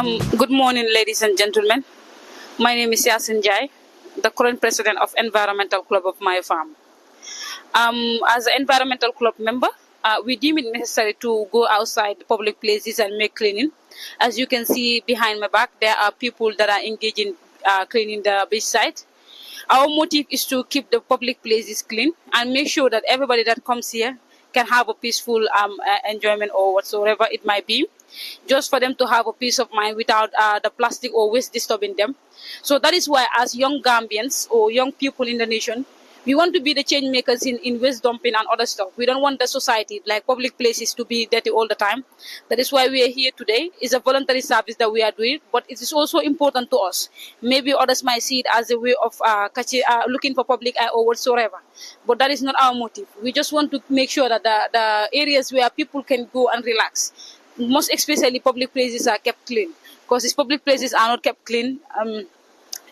Good morning, ladies and gentlemen. My name is Yasin Jai, the current president of Environmental Club of MYFARM. As an Environmental Club member, we deem it necessary to go outside the public places and make cleaning. As you can see behind my back, there are people that are engaged in cleaning the beach side. Our motive is to keep the public places clean and make sure that everybody that comes here can have a peaceful enjoyment or whatsoever it might be, just for them to have a peace of mind without the plastic or waste disturbing them. So that is why, as young Gambians or young people in the nation, we want to be the change makers in waste dumping and other stuff. We don't want the society, like public places, to be dirty all the time. That is why we are here today. It's a voluntary service that we are doing, but it is also important to us. Maybe others might see it as a way of looking for public eye or whatsoever. But that is not our motive. We just want to make sure that the areas where people can go and relax, most especially public places, are kept clean. Because if public places are not kept clean,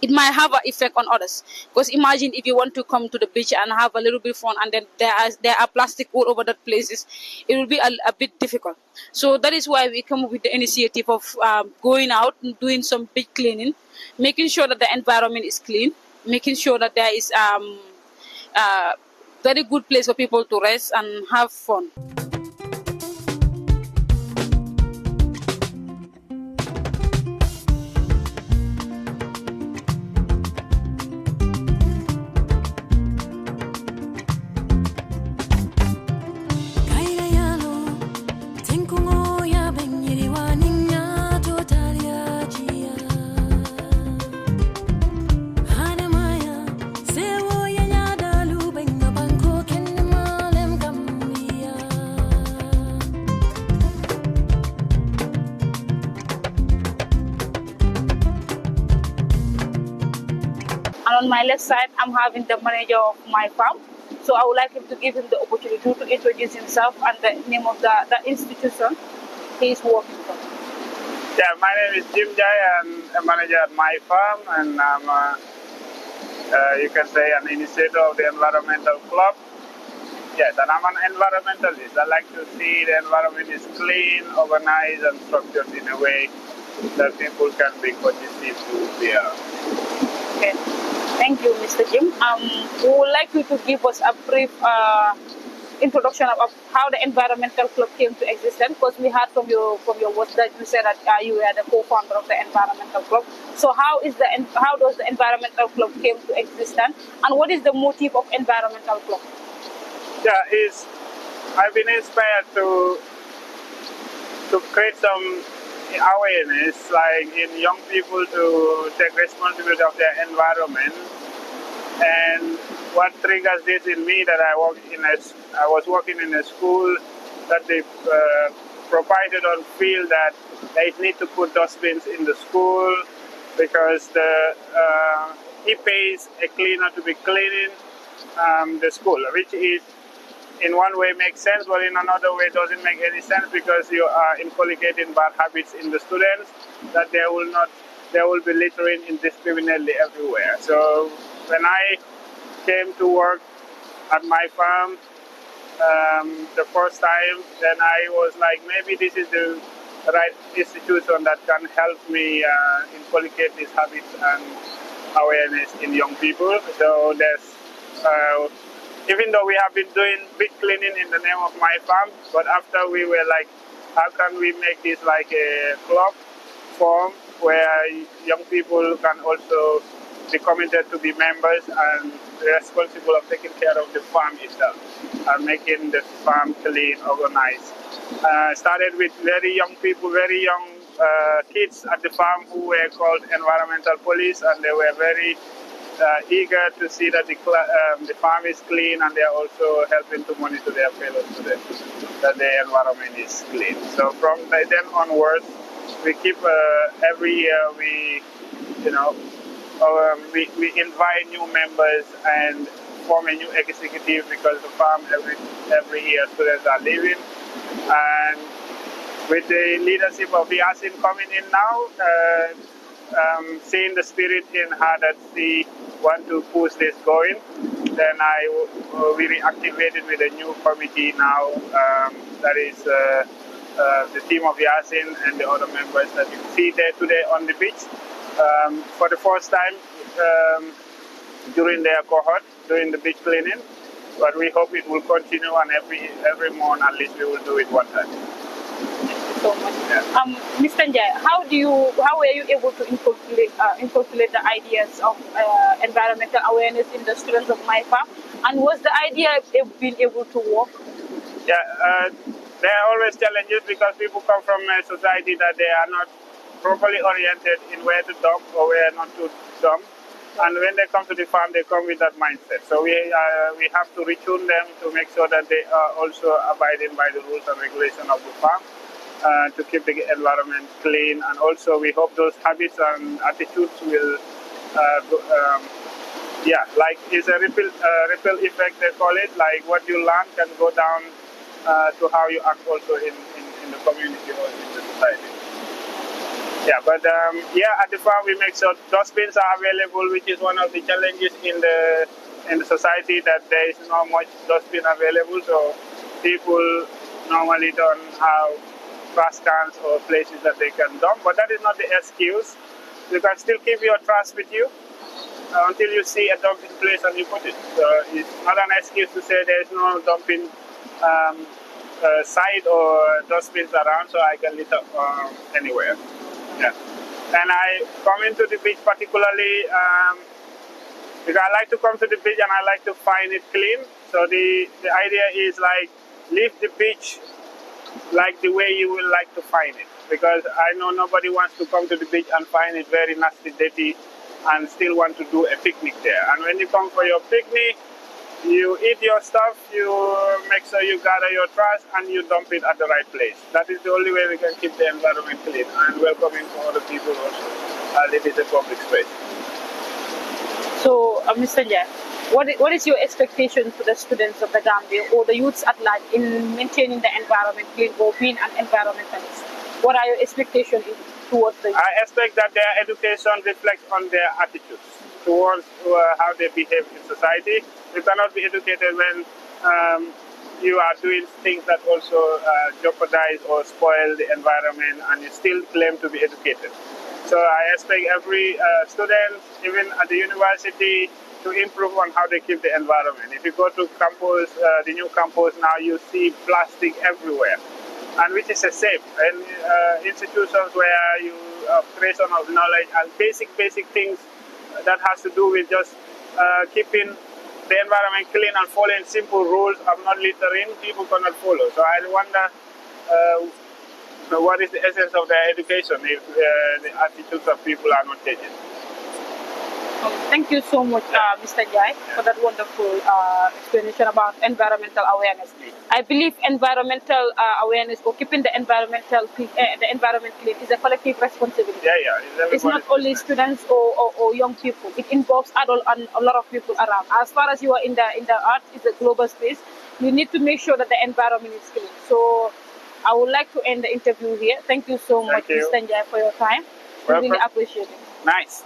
it might have an effect on others. Because imagine if you want to come to the beach and have a little bit fun, and then there are plastic all over the places, it will be a bit difficult. So that is why we come up with the initiative of going out and doing some beach cleaning, making sure that the environment is clean, making sure that there is a very good place for people to rest and have fun. And on my left side, I'm having the manager of my farm. So I would like him to give him the opportunity to introduce himself and the name of the institution he is working for. Yeah, my name is Jim Jai. I'm a manager at MYFARM, and I'm, you can say, an initiator of the Environmental Club. Yes, and I'm an environmentalist. I like to see the environment is clean, organized, and structured in a way that people can be conducive to their. Okay. Thank you, Mr. Jim. We would like you to give us a brief introduction of how the Environmental Club came to existence, because we heard from your words that you said that you were the co-founder of the Environmental Club. So how does the Environmental Club came to existence, and what is the motive of Environmental Club? Yeah, I've been inspired to create some awareness, like in young people to take responsibility of their environment. And what triggers this in me, that I was working in a school that they provided on field that they need to put dustbins in the school because he pays a cleaner to be cleaning the school, which is in one way makes sense, but in another way doesn't make any sense, because you are inculcating bad habits in the students that they will be littering indiscriminately everywhere. So when I came to work at my farm the first time, then I was like, maybe this is the right institution that can help me inculcate these habits and awareness in young people. So there's even though we have been doing big cleaning in the name of my farm, but after we were like, how can we make this like a club form where young people can also be committed to be members and responsible of taking care of the farm itself and making the farm clean, organized. Started with very young people, very young kids at the farm who were called environmental police, and they were very eager to see that the farm is clean, and they are also helping to monitor their fellow students that the environment is clean. So from then onwards, we keep every year we invite new members and form a new executive, because the farm every year students are leaving, and with the leadership of Yasin coming in now, seeing the spirit in her that she want to push this going, then we reactivated with a new committee now that is the team of Yasin and the other members that you see there today on the beach for the first time during their cohort, during the beach cleaning. But we hope it will continue, and every month at least we will do it one time. So much. Yeah. Mr. Njai, how were you able to inculcate the ideas of environmental awareness in the students of MYFARM? And was the idea being able to work? Yeah, there are always challenges because people come from a society that they are not properly oriented in where to dump or where not to dump. And when they come to the farm, they come with that mindset. So we have to retune them to make sure that they are also abiding by the rules and regulations of the farm to keep the environment clean. And also we hope those habits and attitudes will, like it's a ripple effect, they call it. Like what you learn can go down to how you act also in the community or in the society. Yeah, but at the farm we make sure dustbins are available, which is one of the challenges in the society, that there is not much dustbin available. So people normally don't have trash cans or places that they can dump. But that is not the excuse. You can still keep your trash with you until you see a dumping place and you put it. So it's not an excuse to say there is no dumping site or dustbins around, so I can litter anywhere. Yeah. And I come into the beach particularly because I like to come to the beach and I like to find it clean. So the idea is like leave the beach like the way you will like to find it. Because I know nobody wants to come to the beach and find it very nasty, dirty, and still want to do a picnic there. And when you come for your picnic, you eat your stuff, you make sure you gather your trash, and you dump it at the right place. That is the only way we can keep the environment clean and welcoming for other people also, as it is a public space. So, Mr. Njai, what is your expectation for the students of the Gambia or the youths at large in maintaining the environment clean or being an environmentalist? What are your expectations towards the youth? I expect that their education reflects on their attitudes towards how they behave in society. You cannot be educated when you are doing things that also jeopardize or spoil the environment, and you still claim to be educated. So I expect every student, even at the university, to improve on how they keep the environment. If you go to campus, the new campus now, you see plastic everywhere, and which is a shame. And institutions where you creation of knowledge and basic things that has to do with just keeping the environment clean and following simple rules of not littering, people cannot follow. So I wonder what is the essence of their education if the attitudes of people are not changing. Thank you so much, Mr. Njai, for that wonderful explanation about environmental awareness. I believe environmental awareness or keeping the environment clean is a collective responsibility. It's not only students or young people. It involves adults and a lot of people around. As far as you are in the art, it's a global space. You need to make sure that the environment is clean. So I would like to end the interview here. Thank you so much, Mr. Njai, for your time. We really appreciate it. Nice.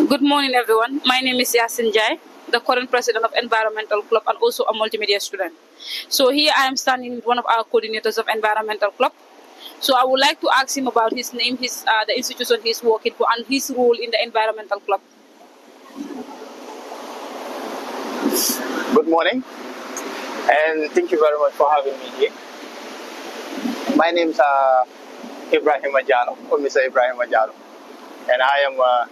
Good morning, everyone. My name is Yasin Jai, the current president of Environmental Club and also a multimedia student. So here I am standing with one of our coordinators of Environmental Club. So I would like to ask him about his name, the institution he's working for, and his role in the Environmental Club. Good morning, and thank you very much for having me here. My name is Ibrahim Ajalo, or Mr. Ibrahim Ajalo, and I am a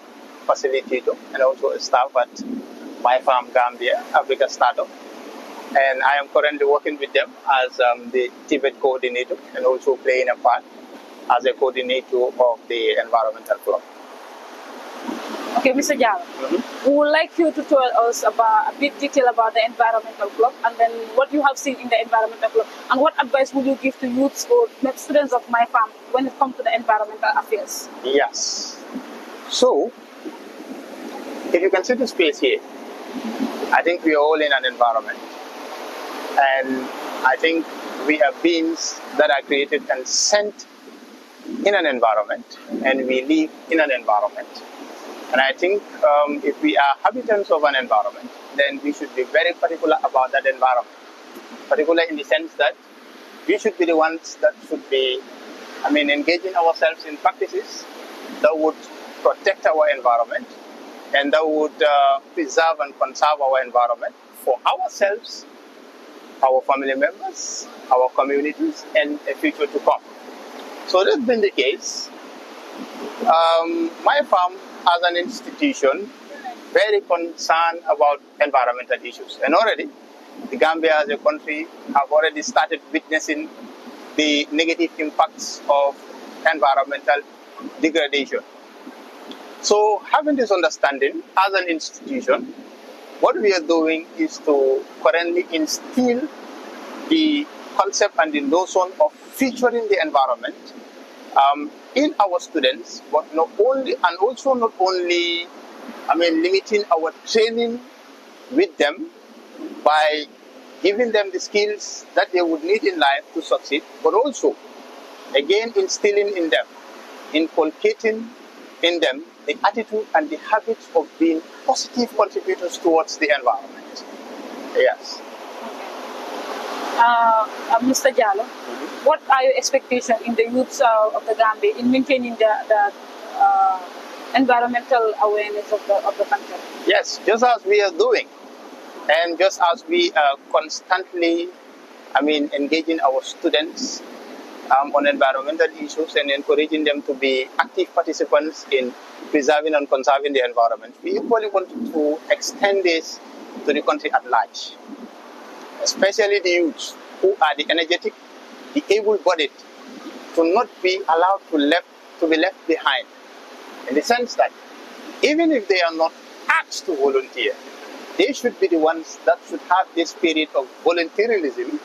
facilitator and also a staff at MYFARM Gambia, Africa Startup. And I am currently working with them as the Tibet coordinator and also playing a part as a coordinator of the Environmental Club. Okay, Mr. Jalo, we would like you to tell us about a bit detail about the Environmental Club and then what you have seen in the Environmental Club and what advice would you give to youths or students of MYFARM when it comes to the environmental affairs? Yes. So, If you can see the space here, I think we are all in an environment. And I think we are beings that are created and sent in an environment, and we live in an environment. And I think if we are habitants of an environment, then we should be very particular about that environment. Particular in the sense that we should be the ones that should be, engaging ourselves in practices that would protect our environment and that would preserve and conserve our environment for ourselves, our family members, our communities, and a future to come. So that's been the case. MYFARM as an institution, very concerned about environmental issues. And already, the Gambia as a country have already started witnessing the negative impacts of environmental degradation. So having this understanding as an institution, what we are doing is to currently instill the concept and the notion of featuring the environment in our students, but not only limiting our training with them by giving them the skills that they would need in life to succeed, but also, again, instilling in them, inculcating in them the attitude and the habits of being positive contributors towards the environment. Yes. Mr. Jallo, what are your expectations in the youths of the Gambia in maintaining the environmental awareness of the country? Yes, just as we are doing, and just as we are constantly, engaging our students on environmental issues and encouraging them to be active participants in preserving and conserving the environment, we equally want to extend this to the country at large, especially the youths who are the energetic, the able-bodied, to not be allowed to be left behind, in the sense that even if they are not asked to volunteer, they should be the ones that should have this spirit of volunteerism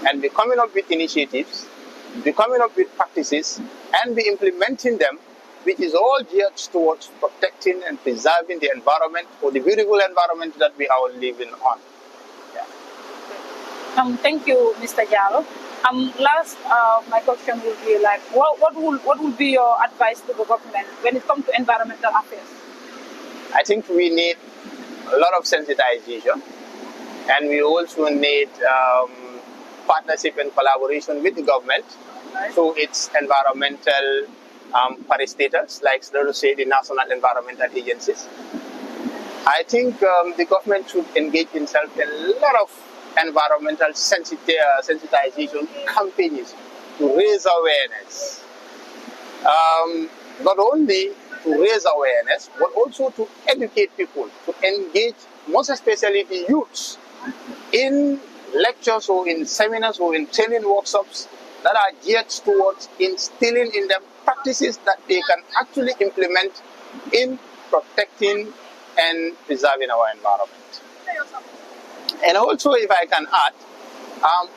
and be coming up with initiatives, be coming up with practices, and be implementing them, which is all geared towards protecting and preserving the environment, or the beautiful environment that we are living on. Yeah. Thank you, Mr. Jallo. Last, my question will be like, what will be your advice to the government when it comes to environmental affairs? I think we need a lot of sensitization, and we also need partnership and collaboration with the government through its environmental parastatals, like let us say the national environmental agencies. I think the government should engage itself in a lot of environmental sensitization campaigns to raise awareness. Not only to raise awareness, but also to educate people, to engage, most especially the youths, in lectures or in seminars or in training workshops that are geared towards instilling in them practices that they can actually implement in protecting and preserving our environment. And also, if I can add,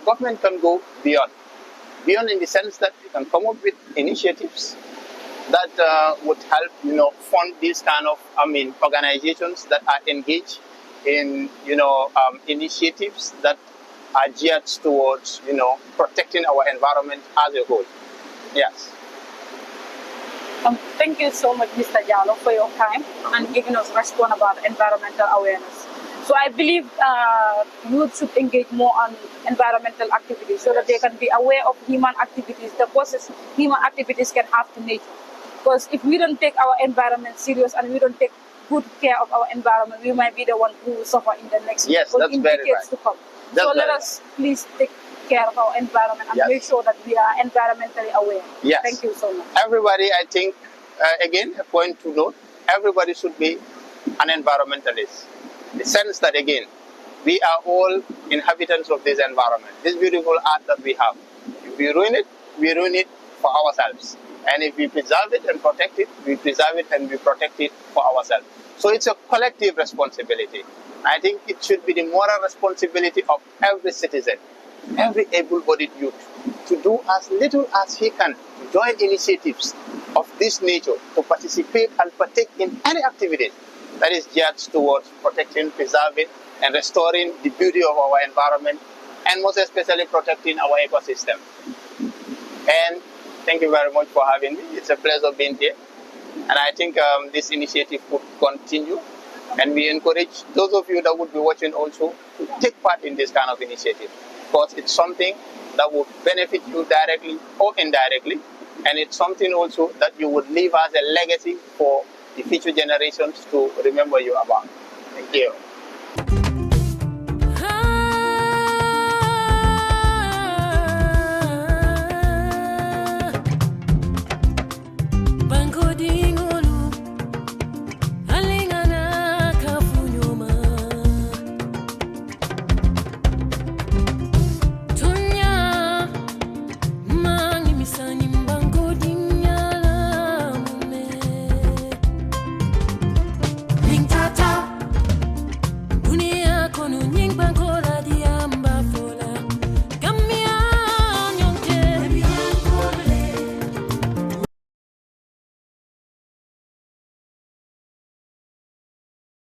government can go beyond in the sense that we can come up with initiatives that would help, fund these kind of, organizations that are engaged in, initiatives that are geared towards, protecting our environment as a whole. Yes. Thank you so much, Mr. Jallo, for your time and giving us response about environmental awareness. So I believe youth should engage more on environmental activities so that they can be aware of human activities, the causes human activities can have to nature. Because if we don't take our environment serious and we don't take good care of our environment, we might be the one who will suffer in the next decades to come. So let us please take care of our environment and make sure that we are environmentally aware. Yes. Thank you so much. Everybody, I think, again, a point to note, everybody should be an environmentalist. In the sense that, again, we are all inhabitants of this environment, this beautiful earth that we have. If we ruin it for ourselves. And if we preserve it and protect it, we preserve it and we protect it for ourselves. So it's a collective responsibility. I think it should be the moral responsibility of every citizen, every able-bodied youth, to do as little as he can to join initiatives of this nature, to participate and partake in any activities that is geared towards protecting, preserving, and restoring the beauty of our environment, and most especially protecting our ecosystem. And thank you very much for having me. It's a pleasure being here. And I think this initiative could continue. And we encourage those of you that would be watching also to take part in this kind of initiative, because it's something that will benefit you directly or indirectly. And it's something also that you would leave as a legacy for the future generations to remember you about. Thank you.